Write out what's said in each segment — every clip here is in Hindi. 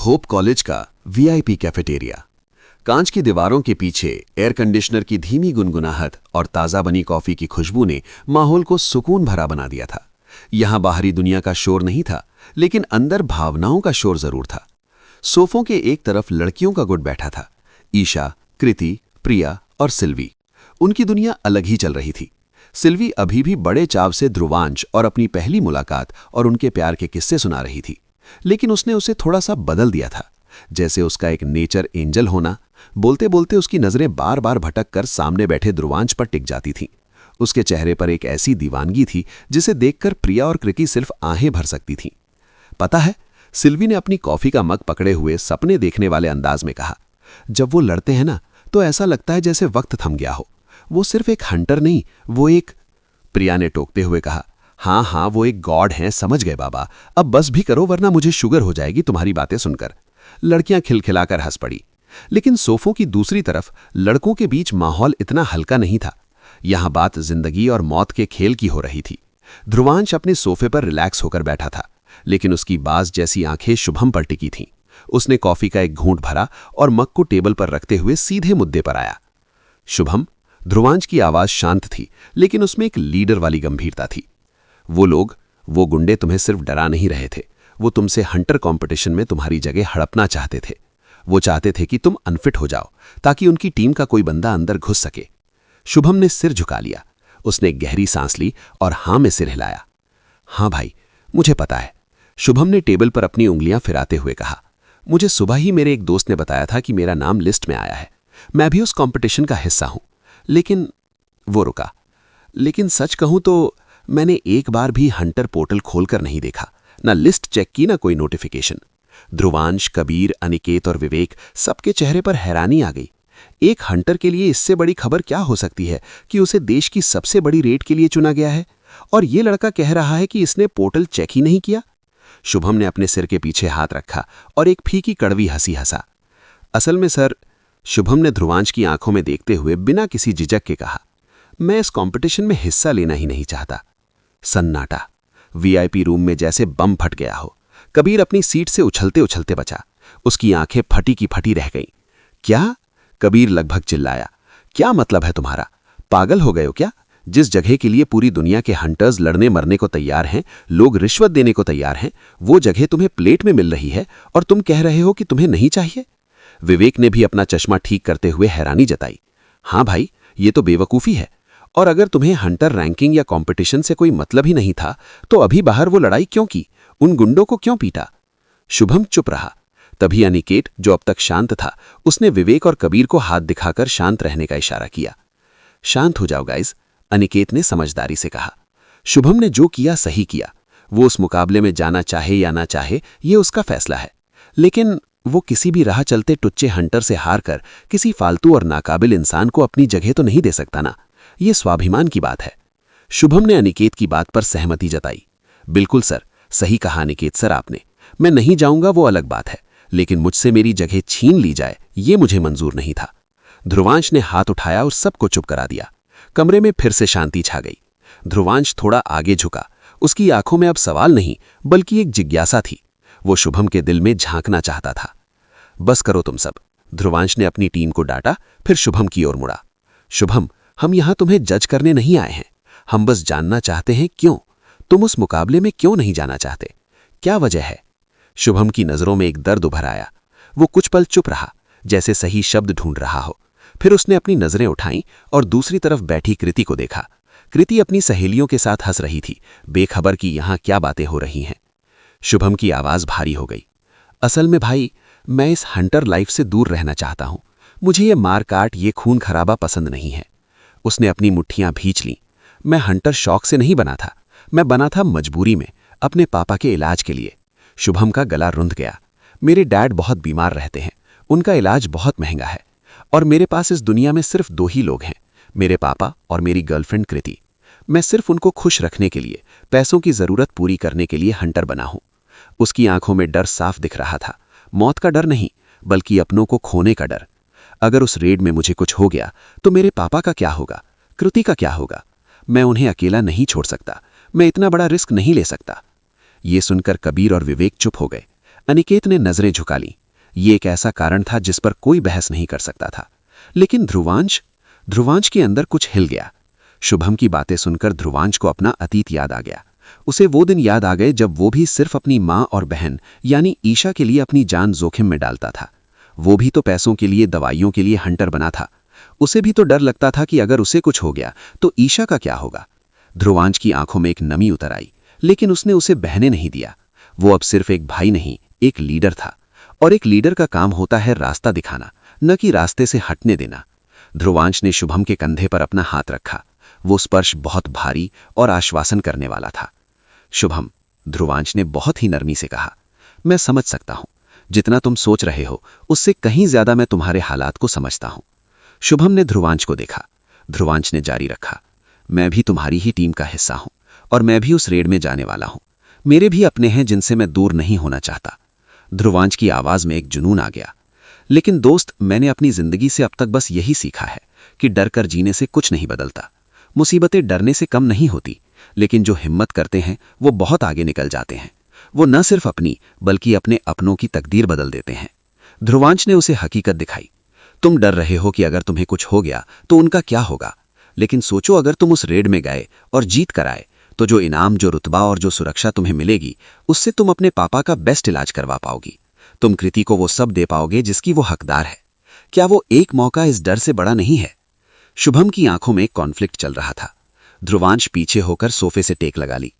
होप कॉलेज का वीआईपी कैफेटेरिया। कांच की दीवारों के पीछे एयर कंडीशनर की धीमी गुनगुनाहट और ताज़ा बनी कॉफ़ी की खुशबू ने माहौल को सुकून भरा बना दिया था। यहाँ बाहरी दुनिया का शोर नहीं था, लेकिन अंदर भावनाओं का शोर जरूर था। सोफों के एक तरफ लड़कियों का गुट बैठा था, ईशा, कृति, प्रिया और सिल्वी। उनकी दुनिया अलग ही चल रही थी। सिल्वी अभी भी बड़े चाव से ध्रुवांश और अपनी पहली मुलाकात और उनके प्यार के किस्से सुना रही थी, लेकिन उसने उसे थोड़ा सा बदल दिया था, जैसे उसका एक नेचर एंजल होना। बोलते बोलते उसकी नजरें बार बार भटक कर सामने बैठे ध्रुवांश पर टिक जाती थीं। उसके चेहरे पर एक ऐसी दीवानगी थी जिसे देखकर प्रिया और कृति सिर्फ आहें भर सकती थीं। पता है, सिल्वी ने अपनी कॉफी का मग पकड़े हुए सपने देखने वाले अंदाज में कहा, जब वो लड़ते हैं ना तो ऐसा लगता है जैसे वक्त थम गया हो। वो सिर्फ एक हंटर नहीं, वो एक। प्रिया ने टोकते हुए कहा, हाँ, वो एक गॉड हैं, समझ गए बाबा। अब बस भी करो वरना मुझे शुगर हो जाएगी तुम्हारी बातें सुनकर। लड़कियां खिलखिलाकर हंस पड़ी, लेकिन सोफों की दूसरी तरफ लड़कों के बीच माहौल इतना हल्का नहीं था। यहां बात जिंदगी और मौत के खेल की हो रही थी। ध्रुवांश अपने सोफे पर रिलैक्स होकर बैठा था, लेकिन उसकी बाज जैसी आंखें शुभम पर टिकी थीं। उसने कॉफी का एक घूंट भरा और मग को टेबल पर रखते हुए सीधे मुद्दे पर आया। शुभम। ध्रुवांश की आवाज शांत थी, लेकिन उसमें एक लीडर वाली गंभीरता थी। वो गुंडे तुम्हें सिर्फ डरा नहीं रहे थे, वो तुमसे हंटर कंपटीशन में तुम्हारी जगह हड़पना चाहते थे। वो चाहते थे कि तुम अनफिट हो जाओ, ताकि उनकी टीम का कोई बंदा अंदर घुस सके। शुभम ने सिर झुका लिया। उसने गहरी सांस ली और हां में सिर हिलाया। हाँ भाई, मुझे पता है। शुभम ने टेबल पर अपनी उंगलियां फिराते हुए कहा, मुझे सुबह ही मेरे एक दोस्त ने बताया था कि मेरा नाम लिस्ट में आया है। मैं भी उस कंपटीशन का हिस्सा हूं। लेकिन वो रुका। लेकिन सच कहूं तो मैंने एक बार भी हंटर पोर्टल खोलकर नहीं देखा, ना लिस्ट चेक की, ना कोई नोटिफिकेशन। ध्रुवांश, कबीर, अनिकेत और विवेक, सबके चेहरे पर हैरानी आ गई। एक हंटर के लिए इससे बड़ी खबर क्या हो सकती है कि उसे देश की सबसे बड़ी रेड के लिए चुना गया है, और ये लड़का कह रहा है कि इसने पोर्टल चेक ही नहीं किया। शुभम ने अपने सिर के पीछे हाथ रखा और एक फीकी कड़वी हंसी हंसा। असल में सर, शुभम ने ध्रुवांश की आंखों में देखते हुए बिना किसी झिझक के कहा, मैं इस कंपटीशन में हिस्सा लेना ही नहीं चाहता। सन्नाटा। वीआईपी रूम में जैसे बम फट गया हो। कबीर अपनी सीट से उछलते उछलते बचा। उसकी आंखें फटी की फटी रह गईं। क्या? कबीर लगभग चिल्लाया। क्या मतलब है तुम्हारा? पागल हो गए हो क्या? जिस जगह के लिए पूरी दुनिया के हंटर्स लड़ने मरने को तैयार हैं, लोग रिश्वत देने को तैयार हैं, वो जगह तुम्हें प्लेट में मिल रही है और तुम कह रहे हो कि तुम्हें नहीं चाहिए? विवेक ने भी अपना चश्मा ठीक करते हुए हैरानी जताई। हाँ भाई, ये तो बेवकूफ़ी है। और अगर तुम्हें हंटर रैंकिंग या कंपटीशन से कोई मतलब ही नहीं था, तो अभी बाहर वो लड़ाई क्यों की? उन गुंडों को क्यों पीटा? शुभम चुप रहा। तभी अनिकेत, जो अब तक शांत था, उसने विवेक और कबीर को हाथ दिखाकर शांत रहने का इशारा किया। शांत हो जाओ गाइज, अनिकेत ने समझदारी से कहा। शुभम ने जो किया सही किया। वो उस मुकाबले में जाना चाहे या ना चाहे, ये उसका फैसला है। लेकिन वो किसी भी राह चलते टुच्चे हंटर से हार कर किसी फालतू और नाकाबिल इंसान को अपनी जगह तो नहीं दे सकता ना। ये स्वाभिमान की बात है। शुभम ने अनिकेत की बात पर सहमति जताई। बिल्कुल सर, सही कहा अनिकेत सर आपने। मैं नहीं जाऊंगा वो अलग बात है, लेकिन मुझसे मेरी जगह छीन ली जाए ये मुझे मंजूर नहीं था। ध्रुवांश ने हाथ उठाया और सबको चुप करा दिया। कमरे में फिर से शांति छा गई। ध्रुवांश थोड़ा आगे झुका। उसकी आंखों में अब सवाल नहीं, बल्कि एक जिज्ञासा थी। वो शुभम के दिल में झांकना चाहता था। बस करो तुम सब, ध्रुवांश ने अपनी टीम को डांटा, फिर शुभम की ओर मुड़ा। शुभम, हम यहां तुम्हें जज करने नहीं आए हैं। हम बस जानना चाहते हैं क्यों तुम उस मुकाबले में क्यों नहीं जाना चाहते? क्या वजह है? शुभम की नजरों में एक दर्द उभर आया। वो कुछ पल चुप रहा, जैसे सही शब्द ढूंढ रहा हो। फिर उसने अपनी नजरें उठाईं और दूसरी तरफ बैठी कृति को देखा। कृति अपनी सहेलियों के साथ हंस रही थी, बेखबर कि यहां क्या बातें हो रही हैं। शुभम की आवाज भारी हो गई। असल में भाई, मैं इस हंटर लाइफ से दूर रहना चाहता हूं। मुझे ये मारकाट, ये खून खराबा पसंद नहीं है। उसने अपनी मुट्ठियां भींच लीं। मैं हंटर शौक से नहीं बना था, मैं बना था मजबूरी में, अपने पापा के इलाज के लिए। शुभम का गला रुंध गया। मेरे डैड बहुत बीमार रहते हैं, उनका इलाज बहुत महंगा है, और मेरे पास इस दुनिया में सिर्फ दो ही लोग हैं, मेरे पापा और मेरी गर्लफ्रेंड कृति। मैं सिर्फ उनको खुश रखने के लिए, पैसों की जरूरत पूरी करने के लिए हंटर बना हूं। उसकी आंखों में डर साफ दिख रहा था। मौत का डर नहीं, बल्कि अपनों को खोने का डर। अगर उस रेड में मुझे कुछ हो गया तो मेरे पापा का क्या होगा? कृति का क्या होगा? मैं उन्हें अकेला नहीं छोड़ सकता। मैं इतना बड़ा रिस्क नहीं ले सकता। ये सुनकर कबीर और विवेक चुप हो गए। अनिकेत ने नजरें झुका ली। ये एक ऐसा कारण था जिस पर कोई बहस नहीं कर सकता था। लेकिन ध्रुवांश के अंदर कुछ हिल गया। शुभम की बातें सुनकर ध्रुवांश को अपना अतीत याद आ गया। उसे वो दिन याद आ गए जब वो भी सिर्फ अपनी माँ और बहन यानी ईशा के लिए अपनी जान जोखिम में डालता था। वो भी तो पैसों के लिए, दवाइयों के लिए हंटर बना था। उसे भी तो डर लगता था कि अगर उसे कुछ हो गया तो ईशा का क्या होगा। ध्रुवांश की आंखों में एक नमी उतर आई, लेकिन उसने उसे बहने नहीं दिया। वो अब सिर्फ एक भाई नहीं, एक लीडर था। और एक लीडर का काम होता है रास्ता दिखाना, न कि रास्ते से हटने देना। ध्रुवांश ने शुभम के कंधे पर अपना हाथ रखा। वो स्पर्श बहुत भारी और आश्वासन करने वाला था। शुभम, ध्रुवांश ने बहुत ही नरमी से कहा, मैं समझ सकता हूं। जितना तुम सोच रहे हो उससे कहीं ज्यादा मैं तुम्हारे हालात को समझता हूं। शुभम ने ध्रुवांश को देखा। ध्रुवांश ने जारी रखा, मैं भी तुम्हारी ही टीम का हिस्सा हूं और मैं भी उस रेड में जाने वाला हूं। मेरे भी अपने हैं जिनसे मैं दूर नहीं होना चाहता। ध्रुवांश की आवाज में एक जुनून आ गया। लेकिन दोस्त, मैंने अपनी जिंदगी से अब तक बस यही सीखा है कि डर कर जीने से कुछ नहीं बदलता। मुसीबतें डरने से कम नहीं होती, लेकिन जो हिम्मत करते हैं वो बहुत आगे निकल जाते हैं। वो न सिर्फ अपनी बल्कि अपने अपनों की तकदीर बदल देते हैं। ध्रुवांश ने उसे हकीकत दिखाई। तुम डर रहे हो कि अगर तुम्हें कुछ हो गया तो उनका क्या होगा, लेकिन सोचो अगर तुम उस रेड में गए और जीत कर आए तो जो इनाम, जो रुतबा और जो सुरक्षा तुम्हें मिलेगी, उससे तुम अपने पापा का बेस्ट इलाज करवा पाओगी। तुम कृति को वो सब दे पाओगे जिसकी वो हकदार है। क्या वो एक मौका इस डर से बड़ा नहीं है? शुभम की आंखों में कॉन्फ्लिक्ट चल रहा था। ध्रुवांश पीछे होकर सोफे से टेक लगा ली।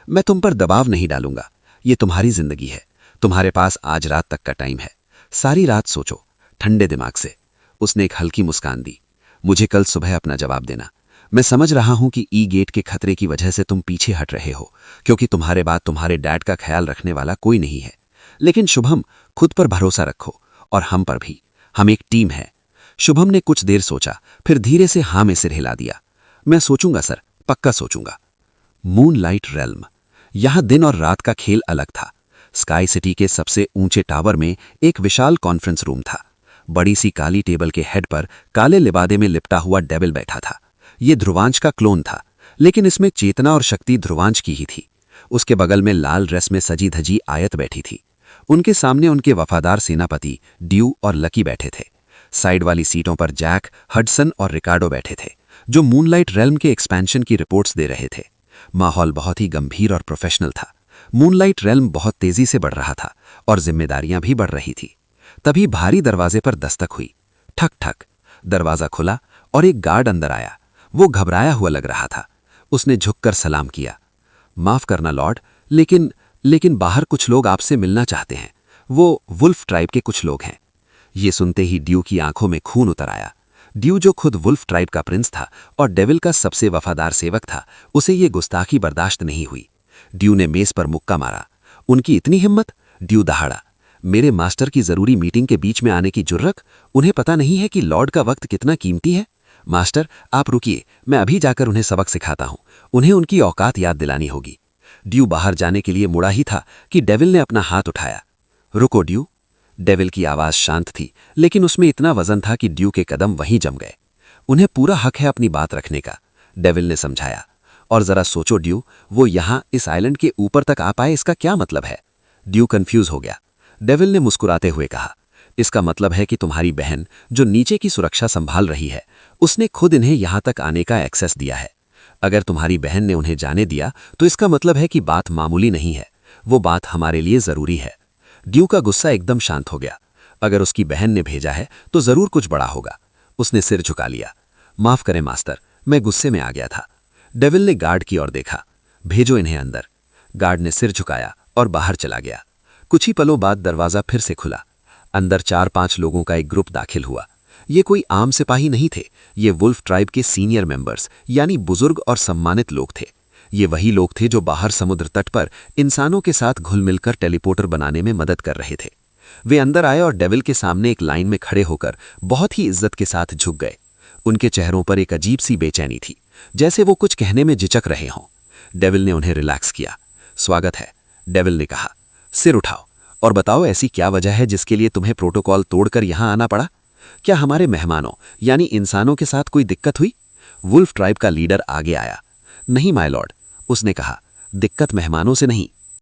मैं तुम पर दबाव नहीं डालूंगा। ये तुम्हारी जिंदगी है। तुम्हारे पास आज रात तक का टाइम है। सारी रात सोचो, ठंडे दिमाग से। उसने एक हल्की मुस्कान दी। मुझे कल सुबह अपना जवाब देना। मैं समझ रहा हूं कि ई गेट के खतरे की वजह से तुम पीछे हट रहे हो, क्योंकि तुम्हारे बाद तुम्हारे डैड का ख्याल रखने वाला कोई नहीं है। लेकिन शुभम, खुद पर भरोसा रखो और हम पर भी। हम एक टीम है। शुभम ने कुछ देर सोचा, फिर धीरे से हाँ में सिर हिला दिया। मैं सोचूंगा सर, पक्का सोचूंगा। Moonlight realm. यहां दिन और रात का खेल अलग था। स्काई सिटी के सबसे ऊंचे टावर में एक विशाल कॉन्फ्रेंस रूम था। बड़ी सी काली टेबल के हेड पर काले लिबादे में लिपटा हुआ डेविल बैठा था। ये ध्रुवांश का क्लोन था, लेकिन इसमें चेतना और शक्ति ध्रुवांश की ही थी। उसके बगल में लाल ड्रेस में सजी धजी आयत बैठी थी। उनके सामने उनके वफादार सेनापति ड्यू और लकी बैठे थे। साइड वाली सीटों पर जैक, हडसन और रिकार्डो बैठे थे, जो मूनलाइट रेल्म के एक्सपेंशन की रिपोर्ट्स दे रहे थे। माहौल बहुत ही गंभीर और प्रोफेशनल था। मूनलाइट रेल्म बहुत तेजी से बढ़ रहा था और जिम्मेदारियां भी बढ़ रही थी। तभी भारी दरवाजे पर दस्तक हुई। ठक ठक। दरवाजा खुला और एक गार्ड अंदर आया। वो घबराया हुआ लग रहा था। उसने झुककर सलाम किया। माफ करना लॉर्ड, लेकिन बाहर कुछ लोग आपसे मिलना चाहते हैं। वो वुल्फ ट्राइब के कुछ लोग हैं। ये सुनते ही ड्यू की आंखों में खून उतर आया। ड्यू, जो खुद वुल्फ ट्राइब का प्रिंस था और डेविल का सबसे वफादार सेवक था, उसे ये गुस्ताखी बर्दाश्त नहीं हुई। ड्यू ने मेज पर मुक्का मारा। उनकी इतनी हिम्मत! ड्यू दहाड़ा। मेरे मास्टर की जरूरी मीटिंग के बीच में आने की जुर्रत! उन्हें पता नहीं है कि लॉर्ड का वक्त कितना कीमती है? मास्टर, आप रुकिए, मैं अभी जाकर उन्हें सबक सिखाता हूं। उन्हें उनकी औकात याद दिलानी होगी। ड्यू बाहर जाने के लिए मुड़ा ही था कि डेविल ने अपना हाथ उठाया। रुको ड्यू। डेविल की आवाज शांत थी, लेकिन उसमें इतना वजन था कि ड्यू के कदम वहीं जम गए। उन्हें पूरा हक है अपनी बात रखने का, डेविल ने समझाया। और जरा सोचो ड्यू, वो यहां इस आइलैंड के ऊपर तक आ पाए, इसका क्या मतलब है? ड्यू कंफ्यूज हो गया। डेविल ने मुस्कुराते हुए कहा, इसका मतलब है कि तुम्हारी बहन, जो नीचे की सुरक्षा संभाल रही है, उसने खुद इन्हें यहां तक आने का एक्सेस दिया है। अगर तुम्हारी बहन ने उन्हें जाने दिया तो इसका मतलब है कि बात मामूली नहीं है। वो बात हमारे लिए जरूरी है। ड्यू का गुस्सा एकदम शांत हो गया। अगर उसकी बहन ने भेजा है तो जरूर कुछ बड़ा होगा। उसने सिर झुका लिया। माफ करें मास्टर, मैं गुस्से में आ गया था। डेविल ने गार्ड की ओर देखा। भेजो इन्हें अंदर। गार्ड ने सिर झुकाया और बाहर चला गया। कुछ ही पलों बाद दरवाजा फिर से खुला। अंदर 4-5 लोगों का एक ग्रुप दाखिल हुआ। ये कोई आम सिपाही नहीं थे। ये वुल्फ ट्राइब के सीनियर मेंबर्स, यानी बुजुर्ग और सम्मानित लोग थे। ये वही लोग थे जो बाहर समुद्र तट पर इंसानों के साथ घुल मिलकर टेलीपोर्टर बनाने में मदद कर रहे थे। वे अंदर आए और डेविल के सामने एक लाइन में खड़े होकर बहुत ही इज्जत के साथ झुक गए। उनके चेहरों पर एक अजीब सी बेचैनी थी, जैसे वो कुछ कहने में झिझक रहे हों। डेविल ने उन्हें रिलैक्स किया। स्वागत है, डेविल ने कहा। सिर उठाओ और बताओ, ऐसी क्या वजह है जिसके लिए तुम्हें प्रोटोकॉल तोड़कर यहां आना पड़ा? क्या हमारे मेहमानों यानी इंसानों के साथ कोई दिक्कत हुई? वुल्फ ट्राइब का लीडर आगे आया। नहीं माय लॉर्ड, उसने कहा, दिक्कत मेहमानों से नहीं,